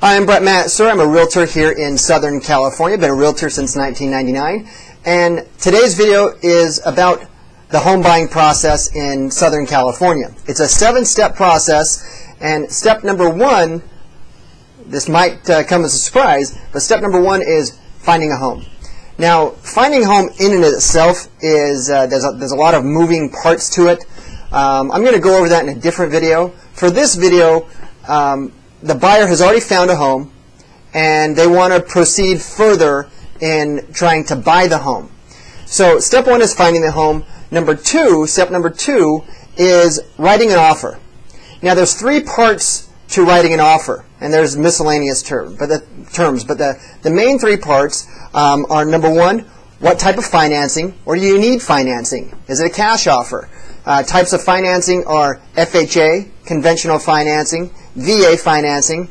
Hi, I'm Brett Matzer. I'm a realtor here in Southern California. Been a realtor since 1999. And today's video is about the home buying process in Southern California. It's a 7-step process, and step number 1, this might come as a surprise, but step number 1 is finding a home. Now, finding a home in and of itself is there's a lot of moving parts to it. I'm going to go over that in a different video. For this video, the buyer has already found a home, and they want to proceed further in trying to buy the home. So step 1 is finding the home. Step number two is writing an offer. Now there's 3 parts to writing an offer, and there's miscellaneous terms, but the main 3 parts are number 1, what type of financing, or do you need financing? Is it a cash offer? Types of financing are FHA, conventional financing, VA financing,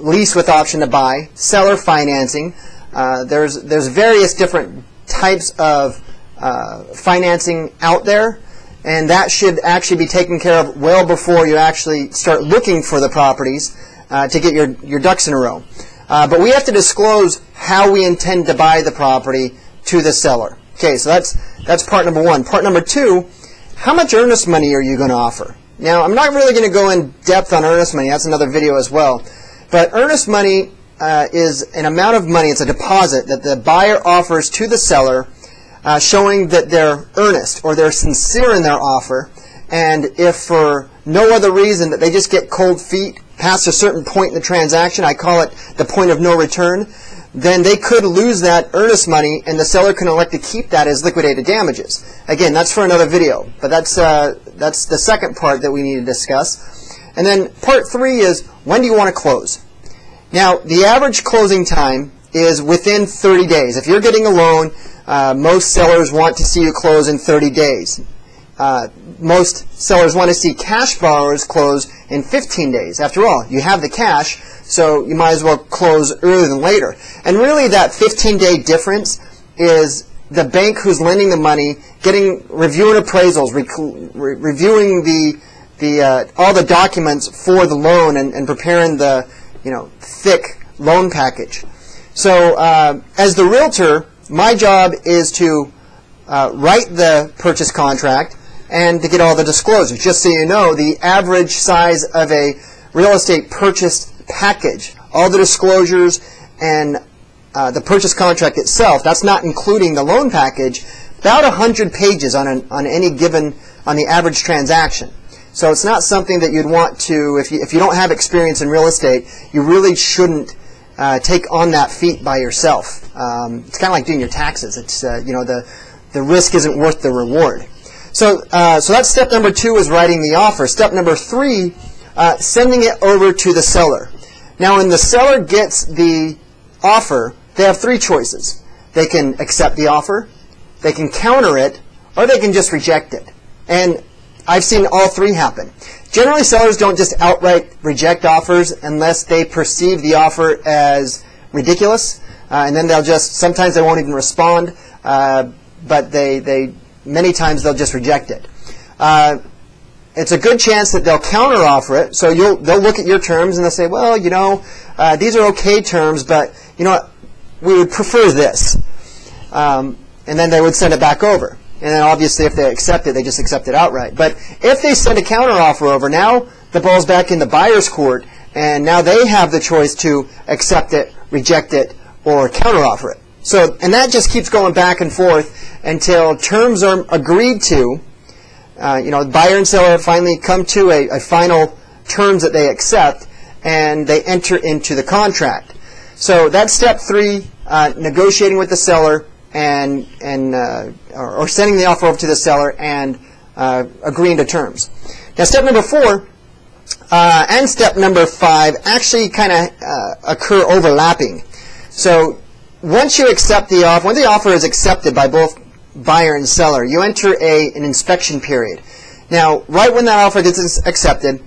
lease with option to buy, seller financing. There's various different types of financing out there, and that should actually be taken care of well before you actually start looking for the properties to get your ducks in a row. But we have to disclose how we intend to buy the property to the seller. Okay, so that's part number 1. Part number 2, how much earnest money are you going to offer? Now, I'm not really going to go in depth on earnest money. That's another video as well. But earnest money is an amount of money, it's a deposit that the buyer offers to the seller, showing that they're earnest or they're sincere in their offer. And if for no other reason that they just get cold feet past a certain point in the transaction, I call it the point of no return, then they could lose that earnest money, and the seller can elect to keep that as liquidated damages. Again, that's for another video, but that's the second part that we need to discuss. And then part 3 is, when do you want to close? Now, the average closing time is within 30 days. If you're getting a loan, most sellers want to see you close in 30 days. Most sellers want to see cash borrowers close in 15 days. After all, you have the cash, so you might as well close earlier than later. And really that 15-day difference is the bank who's lending the money reviewing appraisals, reviewing all the documents for the loan, and preparing the thick loan package. So as the realtor, my job is to write the purchase contract and to get all the disclosures. Just so you know, the average size of a real estate purchase package, all the disclosures and the purchase contract itself, that's not including the loan package, about 100 pages on the average transaction. So it's not something that you'd want to, if you don't have experience in real estate, you really shouldn't take on that feat by yourself. It's kind of like doing your taxes. It's the risk isn't worth the reward. So that's step number 2, is writing the offer. Step number 3, sending it over to the seller. Now, when the seller gets the offer, they have 3 choices. They can accept the offer, they can counter it, or they can just reject it. And I've seen all 3 happen. Generally, sellers don't just outright reject offers unless they perceive the offer as ridiculous, and then sometimes they won't even respond, but many times they'll just reject it. It's a good chance that they'll counter offer it, so they'll look at your terms and they'll say, well, these are okay terms, but you know what, we would prefer this. And then they would send it back over. And then obviously if they accept it, they just accept it outright. But if they send a counter offer over, now the ball's back in the buyer's court, and now they have the choice to accept it, reject it, or counter offer it. So, and that just keeps going back and forth until terms are agreed to. The buyer and seller finally come to a final terms that they accept, and they enter into the contract. So that's step 3, negotiating with the seller or sending the offer over to the seller and agreeing to terms. Now, step number 4 and step number 5 actually kind of occur overlapping. So once you accept the offer, when the offer is accepted by both buyer and seller, you enter an inspection period. Now, right when that offer gets accepted,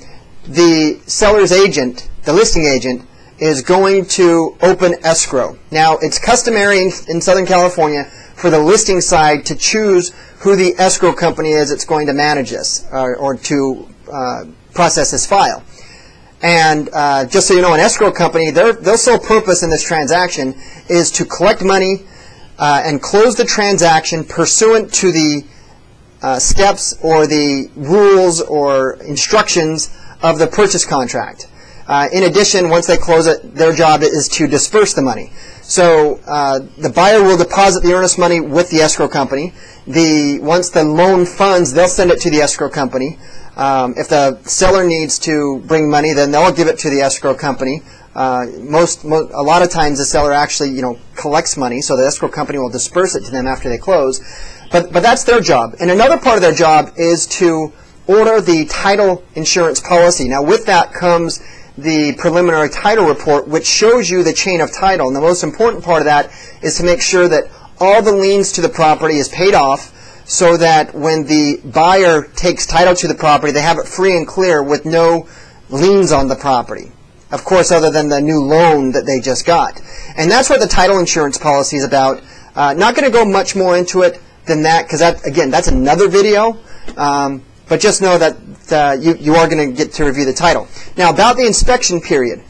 the seller's agent, the listing agent, is going to open escrow. Now, it's customary in Southern California for the listing side to choose who the escrow company is that's going to manage this or to process this file. And just so you know, an escrow company, their sole purpose in this transaction is to collect money and close the transaction pursuant to the steps or the rules or instructions of the purchase contract. In addition, once they close it, their job is to disperse the money. So the buyer will deposit the earnest money with the escrow company. Once the loan funds, they'll send it to the escrow company. If the seller needs to bring money, then they'll give it to the escrow company. A lot of times the seller actually, collects money, so the escrow company will disperse it to them after they close. But that's their job. And another part of their job is to order the title insurance policy. Now, with that comes the preliminary title report, which shows you the chain of title. And the most important part of that is to make sure that all the liens to the property is paid off, so that when the buyer takes title to the property, they have it free and clear with no liens on the property. Of course, other than the new loan that they just got. And that's what the title insurance policy is about. Not going to go much more into it than that, because again, that's another video. But just know that you are going to get to review the title. Now, about the inspection period.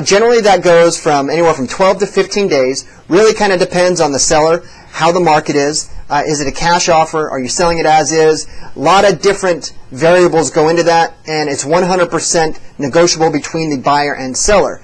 Generally, that goes from anywhere from 12 to 15 days. Really kind of depends on the seller, how the market is. Is it a cash offer? Are you selling it as is? A lot of different variables go into that, and it's 100% negotiable between the buyer and seller.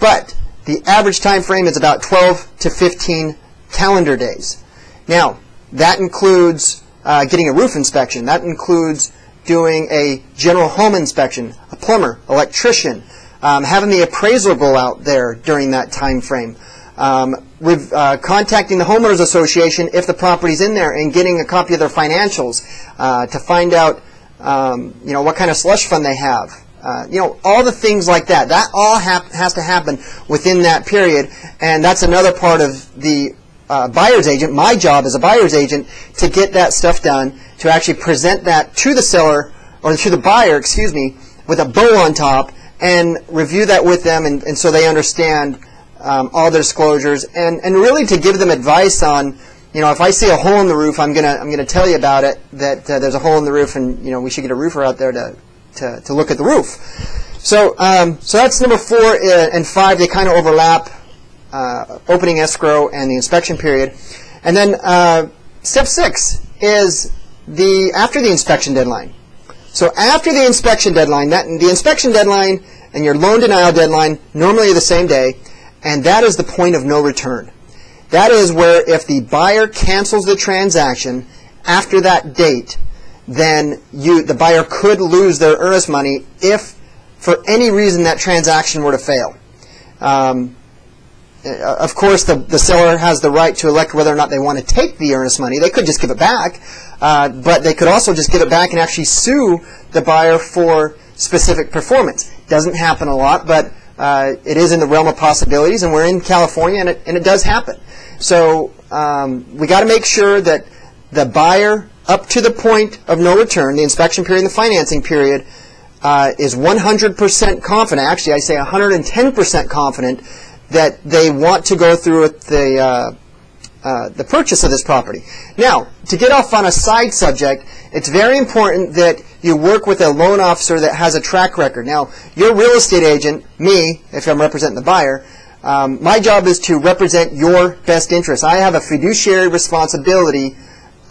But the average time frame is about 12 to 15 calendar days. Now, that includes getting a roof inspection. That includes doing a general home inspection, a plumber, electrician, having the appraiser go out there during that time frame. Contacting the homeowners association if the property's in there and getting a copy of their financials to find out what kind of slush fund they have. All the things like that. That all has to happen within that period, and that's another part of the buyer's agent. My job as a buyer's agent to get that stuff done, to actually present that to the seller, or to the buyer, excuse me, with a bow on top, and review that with them, and so they understand all their disclosures, and really to give them advice on, if I see a hole in the roof, I'm gonna tell you about it, that there's a hole in the roof, and we should get a roofer out there to look at the roof. So that's number 4 and 5. They kind of overlap, opening escrow and the inspection period. And then step 6 is after the inspection deadline. So after the inspection deadline, the inspection deadline and your loan denial deadline normally are the same day. And that is the point of no return. That is where if the buyer cancels the transaction after that date, then the buyer could lose their earnest money if, for any reason, that transaction were to fail. Of course, the seller has the right to elect whether or not they want to take the earnest money. They could just give it back, but they could also just give it back and actually sue the buyer for specific performance. Doesn't happen a lot, but it is in the realm of possibilities, and we're in California, and it does happen. So we got to make sure that the buyer, up to the point of no return, the inspection period and the financing period, is 100% confident. Actually, I say 110% confident that they want to go through with the purchase of this property. Now, to get off on a side subject, it's very important that you work with a loan officer that has a track record. Now, your real estate agent, me, if I'm representing the buyer, my job is to represent your best interests. I have a fiduciary responsibility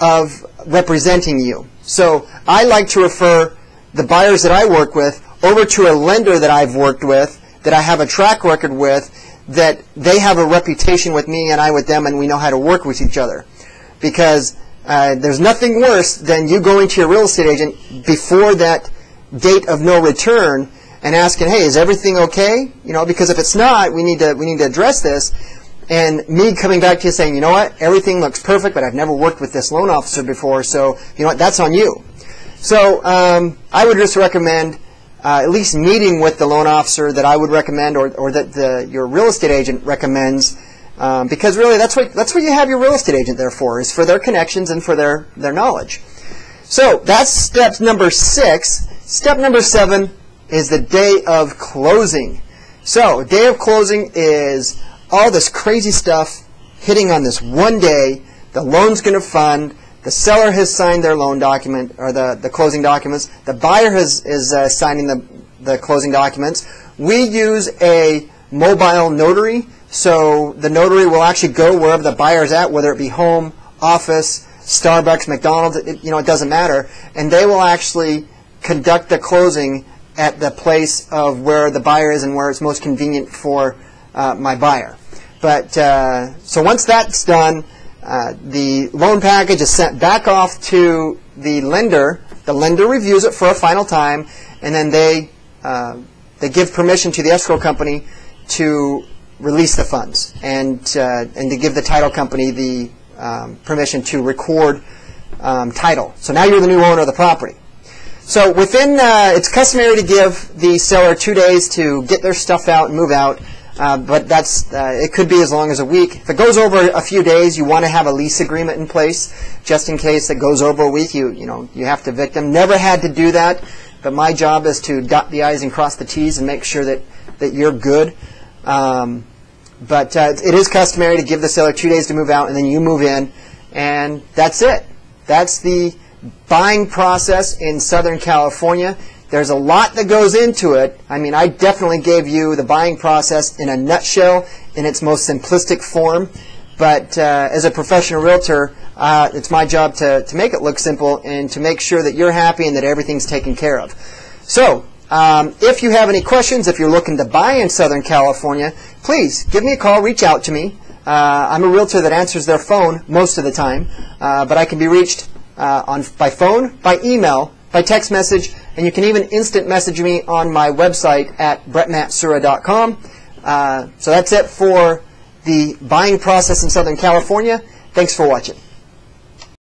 of representing you. So I like to refer the buyers that I work with over to a lender that I've worked with, that I have a track record with, that they have a reputation with me and I with them, and we know how to work with each other. Because there's nothing worse than you going to your real estate agent before that date of no return and asking, hey, is everything okay? Because if it's not, we need to address this. And me coming back to you saying, you know what, everything looks perfect, but I've never worked with this loan officer before, so you know what, that's on you. So I would just recommend at least meeting with the loan officer that I would recommend, or that your real estate agent recommends, because really that's what you have your real estate agent there for, is for their connections and for their knowledge. So that's step number 6. Step number 7 is the day of closing. So day of closing is all this crazy stuff hitting on this one day. The loan's going to fund. The seller has signed their loan document, or the closing documents. The buyer is signing the closing documents. We use a mobile notary, so the notary will actually go wherever the buyer is at, whether it be home, office, Starbucks, McDonald's, it doesn't matter, and they will actually conduct the closing at the place of where the buyer is and where it's most convenient for my buyer. But so once that's done, the loan package is sent back off to the lender. The lender reviews it for a final time, and then they give permission to the escrow company to release the funds and to give the title company the permission to record title. So now you're the new owner of the property. So within, it's customary to give the seller 2 days to get their stuff out and move out, but that's it could be as long as a week. If it goes over a few days, you want to have a lease agreement in place, just in case it goes over a week. You have to evict them. Never had to do that, but my job is to dot the I's and cross the T's and make sure that you're good. But it is customary to give the seller 2 days to move out, and then you move in, and that's it. That's the buying process in Southern California. There's a lot that goes into it. I mean, I definitely gave you the buying process in a nutshell, in its most simplistic form. But as a professional realtor, it's my job to make it look simple and to make sure that you're happy and that everything's taken care of. So if you have any questions, if you're looking to buy in Southern California, please give me a call, reach out to me. I'm a realtor that answers their phone most of the time, but I can be reached by phone, by email, by text message, and you can even instant message me on my website at brettmatsura.com. So that's it for the buying process in Southern California. Thanks for watching.